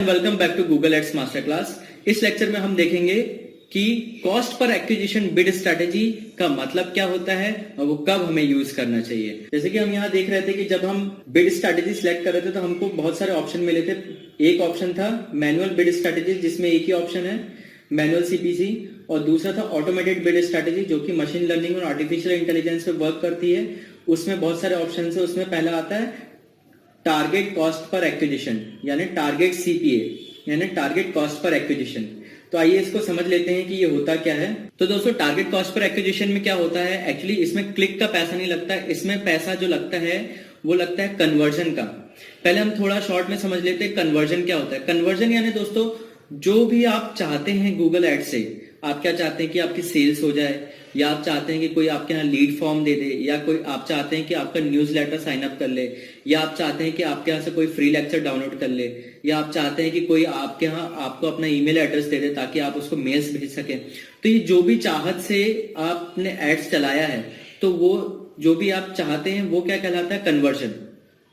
Welcome back to Google Ads master class. इस lecture में हम देखेंगे कि cost per acquisition bid strategy का मतलब क्या होता है और वो कब हमें यूज करना चाहिए। जैसे कि हम यहाँ देख रहे थे कि जब हम बिड स्ट्रैटेजी सिलेक्ट कर रहे थे तो हमको बहुत सारे ऑप्शन मिले थे। एक ऑप्शन था मैनुअल बिड स्ट्रैटेजी जिसमें एक ही ऑप्शन है मैनुअल सीपीसी, और दूसरा था ऑटोमेटेड बिड स्ट्रैटेजी जो कि मशीन लर्निंग और आर्टिफिशियल इंटेलिजेंस पे वर्क करती है। उसमें बहुत सारे ऑप्शन है। उसमें पहला आता है टारगेट कॉस्ट पर एक्विजिशन यानी टारगेट सीपीए यानी टारगेट कॉस्ट पर एक्विजिशन। तो आइए इसको समझ लेते हैं कि ये होता क्या है। तो दोस्तों टारगेट कॉस्ट पर एक्विजिशन में क्या होता है, एक्चुअली इसमें क्लिक का पैसा नहीं लगता, इसमें पैसा जो लगता है वो लगता है कन्वर्जन का। पहले हम थोड़ा शॉर्ट में समझ लेते हैं कन्वर्जन क्या होता है। कन्वर्जन यानी दोस्तों जो भी आप चाहते हैं गूगल एड से, आप क्या चाहते हैं कि आपकी सेल्स हो जाए, या आप चाहते हैं कि कोई आपके यहाँ लीड फॉर्म दे दे, या कोई आप चाहते हैं कि आपका न्यूज़लेटर साइन अप कर ले, या आप चाहते हैं कि आपके यहाँ से कोई फ्री लेक्चर डाउनलोड कर ले, या आप चाहते हैं कि कोई आपके यहाँ आपको अपना ईमेल एड्रेस दे दे ताकि आप उसको मेल्स भेज सकें। तो ये जो भी चाहत से आपने एड्स चलाया है तो वो जो भी आप चाहते हैं वो क्या कहलाता है, कन्वर्जन।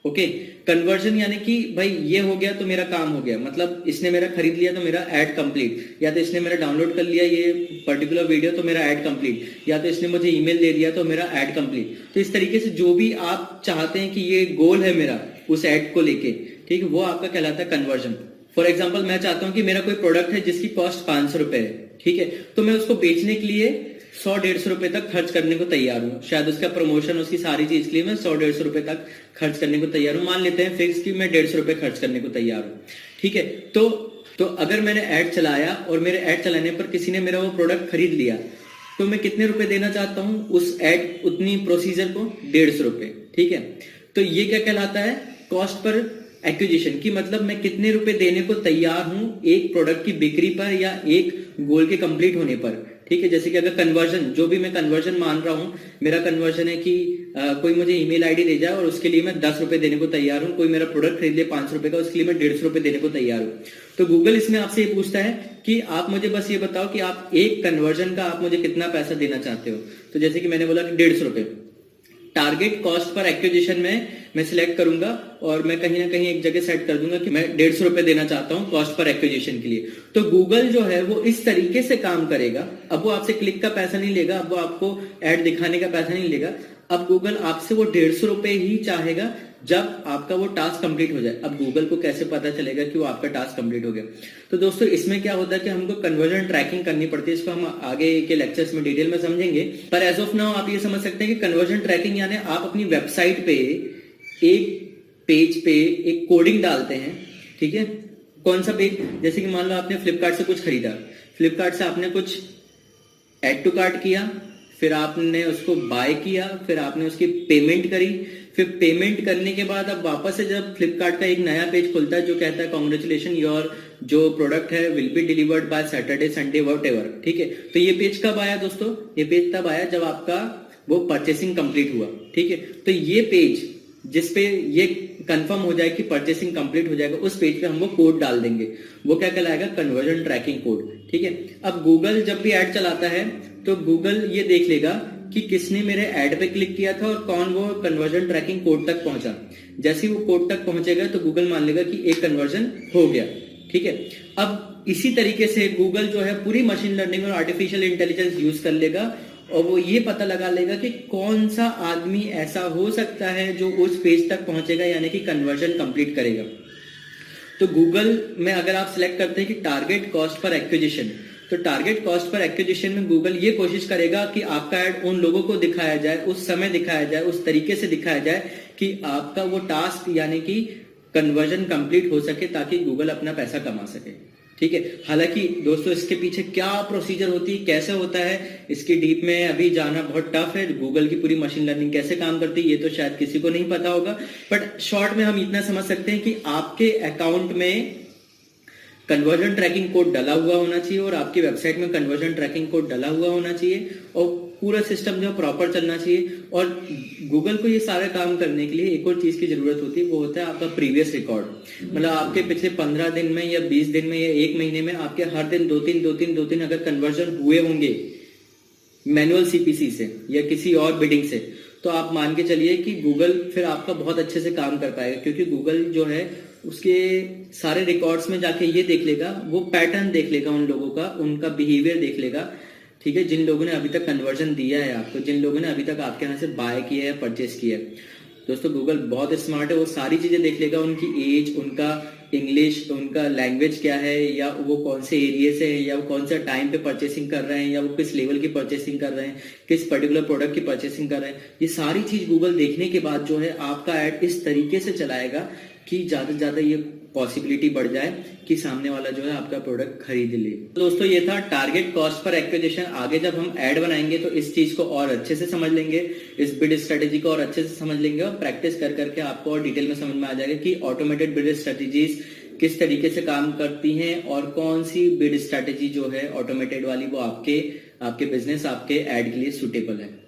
ओके, कन्वर्जन यानी कि भाई ये हो गया तो मेरा काम हो गया, मतलब इसने मेरा खरीद लिया तो मेरा ऐड कंप्लीट, या तो इसने मेरा डाउनलोड कर लिया ये पर्टिकुलर वीडियो तो मेरा ऐड कंप्लीट, या तो इसने मुझे ईमेल दे दिया तो मेरा ऐड कंप्लीट। तो इस तरीके से जो भी आप चाहते हैं कि ये गोल है मेरा उस ऐड को लेके, ठीक है, वो आपका कहलाता है कन्वर्जन। फॉर एग्जाम्पल मैं चाहता हूं कि मेरा कोई प्रोडक्ट है जिसकी कॉस्ट 500 रुपए है, ठीक है, तो मैं उसको बेचने के लिए 100-150 रुपए तक खर्च करने को तैयार हूँ। शायद उसका प्रमोशन उसकी सारी चीज के लिए मैं 100-150 रुपए तक खर्च करने को तैयार हूँ। मान लेते हैं फिक्स कि मैं 150 रुपए खर्च करने को तैयार हूँ, ठीक है। तो अगर मैंने ऐड चलाया और मेरे ऐड चलाने पर किसी ने मेरा वो प्रोडक्ट खरीद लिया तो मैं कितने रुपए देना चाहता हूँ उस ऐड उतनी प्रोसीजर को, 150 रुपए, ठीक है। तो ये क्या कहलाता है, कॉस्ट पर एक्विजिशन की मतलब मैं कितने रुपए देने को तैयार हूं एक प्रोडक्ट की बिक्री पर या एक गोल के कंप्लीट होने पर, ठीक है। जैसे कि अगर कन्वर्जन, जो भी मैं कन्वर्जन मान रहा हूं, मेरा कन्वर्जन है कि कोई मुझे ईमेल आईडी दे जाए और उसके लिए मैं 10 रुपए देने को तैयार हूं, कोई मेरा प्रोडक्ट खरीद ले 500 रुपए का, उसके लिए मैं 150 रुपए देने को तैयार हूं। तो गूगल इसमें आपसे ये पूछता है कि आप मुझे बस ये बताओ कि आप एक कन्वर्जन का आप मुझे कितना पैसा देना चाहते हो। तो जैसे कि मैंने बोला कि 150 रुपए टारगेट कॉस्ट पर एक्विजिशन में मैं सिलेक्ट करूंगा और मैं कहीं ना कहीं एक जगह सेट कर दूंगा कि मैं 150 रुपए देना चाहता हूं कॉस्ट पर एक्विजिशन के लिए। तो गूगल जो है वो इस तरीके से काम करेगा। अब वो आपसे क्लिक का पैसा नहीं लेगा, अब वो आपको ऐड दिखाने का पैसा नहीं लेगा। अब गूगल आपसे वो 150 रुपए ही चाहेगा जब आपका वो टास्क कंप्लीट हो जाए। अब गूगल को कैसे पता चलेगा कि वो आपका टास्क कंप्लीट हो गया। तो दोस्तों इसमें क्या होता है कि हमको कन्वर्जन ट्रैकिंग करनी पड़ती है। इसको हम आगे के लेक्चर्स में डिटेल में समझेंगे, पर एज ऑफ नाउ आप ये समझ सकते हैं कि कन्वर्जन ट्रैकिंग यानी आप अपनी वेबसाइट पे एक पेज पे एक कोडिंग डालते हैं, ठीक है। कौन सा पेज, जैसे कि मान लो आपने फ्लिपकार्ट से कुछ खरीदा, फ्लिपकार्ट से आपने कुछ ऐड टू कार्ट किया, फिर आपने उसको बाय किया, फिर आपने उसकी पेमेंट करी, फिर पेमेंट करने के बाद अब वापस से जब फ्लिपकार्ट का एक नया पेज खुलता है जो कहता है कांग्रेचुलेशन योर जो प्रोडक्ट है will be delivered by Saturday Sunday whatever, ठीक है। तो ये पेज कब आया दोस्तों, ये पेज तब आया जब आपका वो परचेसिंग कंप्लीट हुआ, ठीक है। तो ये पेज जिस पे ये कंफर्म हो जाए कि परचेसिंग कंप्लीट हो जाएगा, उस पेज पे हम वो कोड डाल देंगे, वो क्या कहलाएगा, कन्वर्जन ट्रैकिंग कोड, ठीक है। अब गूगल जब भी ऐड चलाता है तो गूगल ये देख लेगा कि किसने मेरे ऐड पे क्लिक किया था और कौन वो कन्वर्जन ट्रैकिंग कोड तक पहुंचा। जैसे ही वो कोड तक पहुंचेगा तो गूगल मान लेगा कि एक कन्वर्जन हो गया, ठीक है। अब इसी तरीके से गूगल जो है पूरी मशीन लर्निंग और आर्टिफिशियल इंटेलिजेंस यूज कर लेगा और वो ये पता लगा लेगा कि कौन सा आदमी ऐसा हो सकता है जो उस पेज तक पहुंचेगा यानी कि कन्वर्जन कंप्लीट करेगा। तो गूगल में अगर आप सिलेक्ट करते हैं कि टारगेट कॉस्ट पर एक्विजिशन, तो टारगेट कॉस्ट पर एक्विजिशन में गूगल ये कोशिश करेगा कि आपका ऐड उन लोगों को दिखाया जाए, उस समय दिखाया जाए, उस तरीके से दिखाया जाए कि आपका वो टास्क यानी कि कन्वर्जन कंप्लीट हो सके ताकि गूगल अपना पैसा कमा सके, ठीक है। हालांकि दोस्तों इसके पीछे क्या प्रोसीजर होती है, कैसे होता है, इसकी डीप में अभी जाना बहुत टफ है। गूगल की पूरी मशीन लर्निंग कैसे काम करती है ये तो शायद किसी को नहीं पता होगा, बट शॉर्ट में हम इतना समझ सकते हैं कि आपके अकाउंट में कन्वर्जन ट्रैकिंग कोड डला हुआ होना चाहिए और आपकी वेबसाइट में कन्वर्जन ट्रैकिंग कोड डला हुआ होना चाहिए और पूरा सिस्टम जो प्रॉपर चलना चाहिए। और गूगल को ये सारा काम करने के लिए एक और चीज की जरूरत होती है, वो होता है आपका प्रीवियस रिकॉर्ड। मतलब आपके पिछले 15 दिन में या 20 दिन में या 1 महीने में आपके हर दिन 2-3 अगर कन्वर्जन हुए होंगे मैनुअल सीपीसी से या किसी और बिडिंग से, तो आप मान के चलिए कि गूगल फिर आपका बहुत अच्छे से काम कर पाएगा, क्योंकि गूगल जो है उसके सारे रिकॉर्ड्स में जाके ये देख लेगा, वो पैटर्न देख लेगा उन लोगों का, उनका बिहेवियर देख लेगा, ठीक है, जिन लोगों ने अभी तक कन्वर्जन दिया है आपको, जिन लोगों ने अभी तक आपके यहाँ से बाय किया है, परचेस किया है। दोस्तों गूगल बहुत स्मार्ट है, वो सारी चीजें देख लेगा, उनकी एज, उनका इंग्लिश, उनका लैंग्वेज क्या है, या वो कौन से एरिया से है, या वो कौन सा टाइम पे परचेसिंग कर रहे हैं, या वो किस लेवल की परचेसिंग कर रहे हैं, किस पर्टिकुलर प्रोडक्ट की परचेसिंग कर रहे हैं। ये सारी चीज गूगल देखने के बाद जो है आपका ऐड इस तरीके से चलाएगा कि ज्यादा से ज्यादा ये पॉसिबिलिटी बढ़ जाए कि सामने वाला जो है आपका प्रोडक्ट खरीद ले। तो दोस्तों ये था टारगेट कॉस्ट पर एक्विजिशन। आगे जब हम ऐड बनाएंगे तो इस चीज को और अच्छे से समझ लेंगे, इस बिड स्ट्रेटेजी को और अच्छे से समझ लेंगे, और प्रैक्टिस कर करके आपको और डिटेल में समझ में आ जाएगा कि ऑटोमेटेड बिड स्ट्रेटेजीज किस तरीके से काम करती हैं और कौन सी बिड स्ट्रेटेजी जो है ऑटोमेटेड वाली वो आपके बिजनेस, आपके ऐड के लिए सुटेबल है।